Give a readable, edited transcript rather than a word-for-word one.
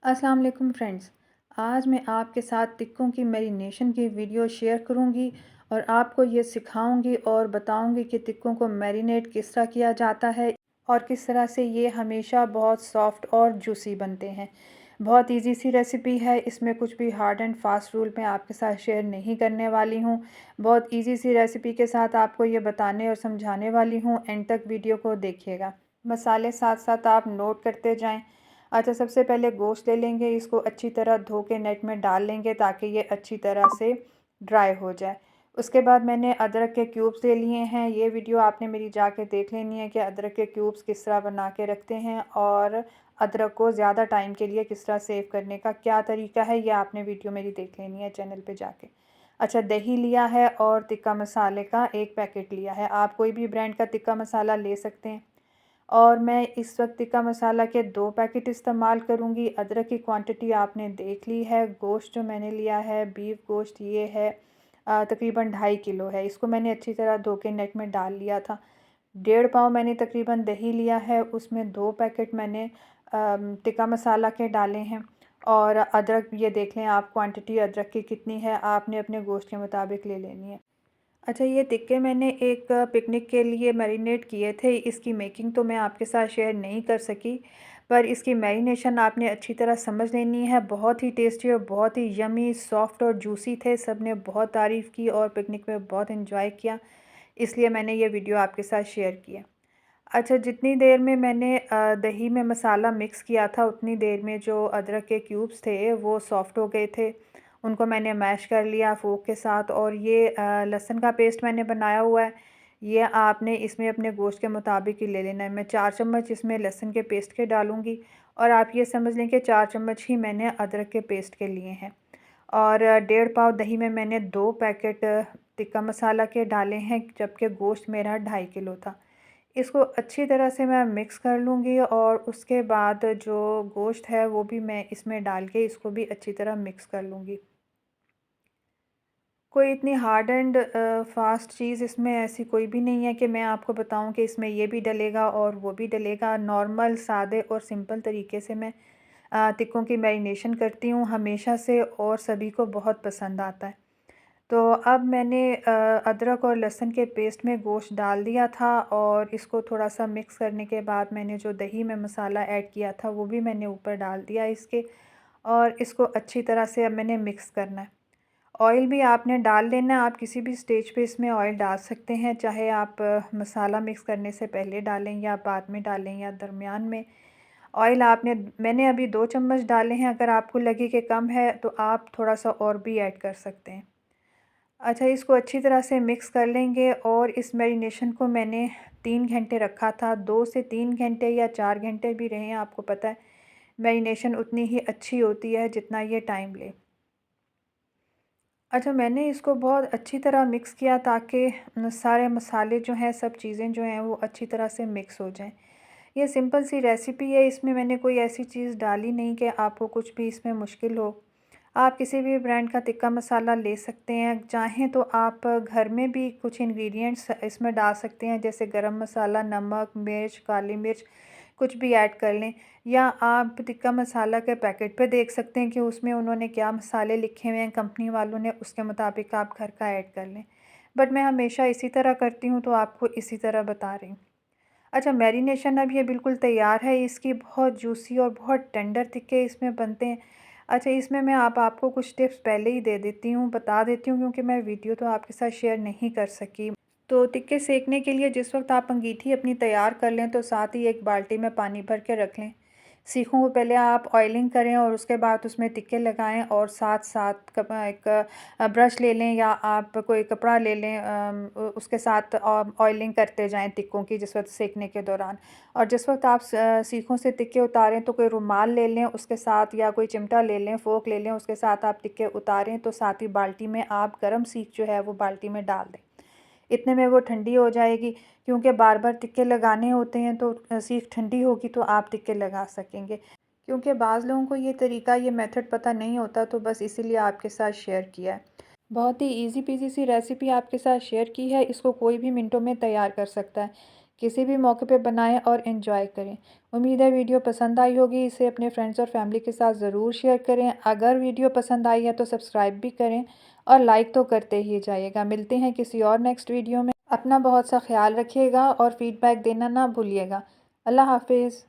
अस्सलाम वालेकुम फ्रेंड्स। आज मैं आपके साथ टिक्कों की मैरिनेशन की वीडियो शेयर करूंगी और आपको ये सिखाऊंगी और बताऊंगी कि टिक्कों को मैरिनेट किस तरह किया जाता है और किस तरह से ये हमेशा बहुत सॉफ्ट और जूसी बनते हैं। बहुत इजी सी रेसिपी है, इसमें कुछ भी हार्ड एंड फास्ट रूल मैं आपके साथ शेयर नहीं करने वाली हूँ। बहुत इजी सी रेसिपी के साथ आपको ये बताने और समझाने वाली हूँ। एंड तक वीडियो को देखिएगा। मसाले साथ साथ आप नोट करते जाएं। अच्छा, सबसे पहले गोश्त ले लेंगे, इसको अच्छी तरह धो के नेट में डाल लेंगे ताकि ये अच्छी तरह से ड्राई हो जाए। उसके बाद मैंने अदरक के क्यूब्स ले लिए हैं। ये वीडियो आपने मेरी जाके देख लेनी है कि अदरक के क्यूब्स किस तरह बना के रखते हैं और अदरक को ज़्यादा टाइम के लिए किस तरह सेव करने का क्या तरीका है, ये आपने वीडियो मेरी देख लेनी है चैनल पे जाके। अच्छा, दही लिया है और टिक्का मसाले का 1 पैकेट लिया है। आप कोई भी ब्रांड का टिक्का मसाला ले सकते हैं। और मैं इस वक्त टिक्का मसाला के 2 पैकेट इस्तेमाल करूँगी। अदरक की क्वांटिटी आपने देख ली है। गोश्त जो मैंने लिया है, बीफ गोश्त, ये है तकरीबन 2.5 किलो है। इसको मैंने अच्छी तरह धो के नेट में डाल लिया था। 1.5 पाव मैंने तकरीबन दही लिया है, उसमें 2 पैकेट मैंने टिक्का मसाला के डाले हैं। और अदरक ये देख लें आप, क्वांटिटी अदरक की कितनी है आपने अपने गोश्त के मुताबिक ले लेनी है। अच्छा, ये टिक्के मैंने एक पिकनिक के लिए मैरिनेट किए थे। इसकी मेकिंग तो मैं आपके साथ शेयर नहीं कर सकी, पर इसकी मैरिनेशन आपने अच्छी तरह समझ लेनी है। बहुत ही टेस्टी और बहुत ही यमी, सॉफ्ट और जूसी थे। सब ने बहुत तारीफ़ की और पिकनिक में बहुत एंजॉय किया, इसलिए मैंने ये वीडियो आपके साथ शेयर किया। अच्छा, जितनी देर में मैंने दही में मसाला मिक्स किया था, उतनी देर में जो अदरक के क्यूब्स थे वो सॉफ़्ट हो गए थे। उनको मैंने मैश कर लिया फ़ोर्क के साथ। और ये लहसुन का पेस्ट मैंने बनाया हुआ है, ये आपने इसमें अपने गोश्त के मुताबिक ही ले लेना है। मैं 4 चम्मच इसमें लहसुन के पेस्ट के डालूँगी और आप ये समझ लें कि 4 चम्मच ही मैंने अदरक के पेस्ट के लिए हैं। और 1.5 पाव दही में मैंने 2 पैकेट टिक्का मसाला के डाले हैं, जबकि गोश्त मेरा 2.5 किलो था। इसको अच्छी तरह से मैं मिक्स कर लूँगी और उसके बाद जो गोश्त है वो भी मैं इसमें डाल के इसको भी अच्छी तरह मिक्स कर लूँगी। कोई इतनी हार्ड एंड फास्ट चीज़ इसमें ऐसी कोई भी नहीं है कि मैं आपको बताऊं कि इसमें ये भी डलेगा और वो भी डलेगा। नॉर्मल, सादे और सिंपल तरीके से मैं टिक्कों की मैरिनेशन करती हूँ हमेशा से, और सभी को बहुत पसंद आता है। तो अब मैंने अदरक और लहसुन के पेस्ट में गोश्त डाल दिया था और इसको थोड़ा सा मिक्स करने के बाद मैंने जो दही में मसाला ऐड किया था वो भी मैंने ऊपर डाल दिया इसके। और इसको अच्छी तरह से अब मैंने मिक्स करना है। ऑयल भी आपने डाल लेना है। आप किसी भी स्टेज पे इसमें ऑयल डाल सकते हैं, चाहे आप मसाला मिक्स करने से पहले डालें या बाद में डालें या दरमियान में। ऑयल मैंने अभी 2 चम्मच डाले हैं। अगर आपको लगे कि कम है तो आप थोड़ा सा और भी ऐड कर सकते हैं। अच्छा, इसको अच्छी तरह से मिक्स कर लेंगे और इस मैरिनेशन को मैंने 3 घंटे रखा था। 2 से 3 घंटे या 4 घंटे भी रहें, आपको पता है मैरिनेशन उतनी ही अच्छी होती है जितना ये टाइम ले। अच्छा, मैंने इसको बहुत अच्छी तरह मिक्स किया ताकि सारे मसाले जो हैं, सब चीज़ें जो हैं वो अच्छी तरह से मिक्स हो जाएं। ये सिंपल सी रेसिपी है, इसमें मैंने कोई ऐसी चीज़ डाली नहीं कि आपको कुछ भी इसमें मुश्किल हो। आप किसी भी ब्रांड का टिक्का मसाला ले सकते हैं। चाहें तो आप घर में भी कुछ इंग्रेडिएंट्स इसमें डाल सकते हैं, जैसे गरम मसाला, नमक, मिर्च, काली मिर्च, कुछ भी ऐड कर लें। या आप टिक्का मसाला के पैकेट पे देख सकते हैं कि उसमें उन्होंने क्या मसाले लिखे हुए हैं कंपनी वालों ने, उसके मुताबिक आप घर का ऐड कर लें। बट मैं हमेशा इसी तरह करती हूँ तो आपको इसी तरह बता रही हूँ। अच्छा, मैरिनेशन अब ये बिल्कुल तैयार है इसकी। बहुत जूसी और बहुत टेंडर टिक्के इसमें बनते हैं। अच्छा, इसमें मैं आपको कुछ टिप्स पहले ही दे देती हूँ, बता देती हूँ, क्योंकि मैं वीडियो तो आपके साथ शेयर नहीं कर सकी। तो टिक्के सेकने के लिए जिस वक्त आप अंगीठी अपनी तैयार कर लें तो साथ ही एक बाल्टी में पानी भर के रख लें। सीखों को पहले आप ऑयलिंग करें और उसके बाद उसमें टिक्के लगाएं और साथ साथ एक ब्रश ले लें या आप कोई कपड़ा ले लें, उसके साथ ऑयलिंग करते जाएं टिक्कों की जिस वक्त सेकने के दौरान। और जिस वक्त आप सीखों से टिक्के उतारें तो कोई रुमाल ले लें उसके साथ, या कोई चिमटा ले लें, फोक ले लें, उसके साथ आप टिक्के उतारें तो साथ ही बाल्टी में आप गर्म सीख जो है वो बाल्टी में डाल दें। इतने में वो ठंडी हो जाएगी, क्योंकि बार बार टिक्के लगाने होते हैं तो सीख ठंडी होगी तो आप टिक्के लगा सकेंगे। क्योंकि बाज़ लोगों को ये तरीका, ये मेथड पता नहीं होता, तो बस इसीलिए आपके साथ शेयर किया है। बहुत ही इजी पीजी सी रेसिपी आपके साथ शेयर की है। इसको कोई भी मिनटों में तैयार कर सकता है। किसी भी मौके पे बनाएं और एंजॉय करें। उम्मीद है वीडियो पसंद आई होगी। इसे अपने फ्रेंड्स और फैमिली के साथ ज़रूर शेयर करें। अगर वीडियो पसंद आई है तो सब्सक्राइब भी करें और लाइक तो करते ही जाइएगा। मिलते हैं किसी और नेक्स्ट वीडियो में। अपना बहुत सा ख्याल रखिएगा और फीडबैक देना ना भूलिएगा। अल्लाह हाफिज़।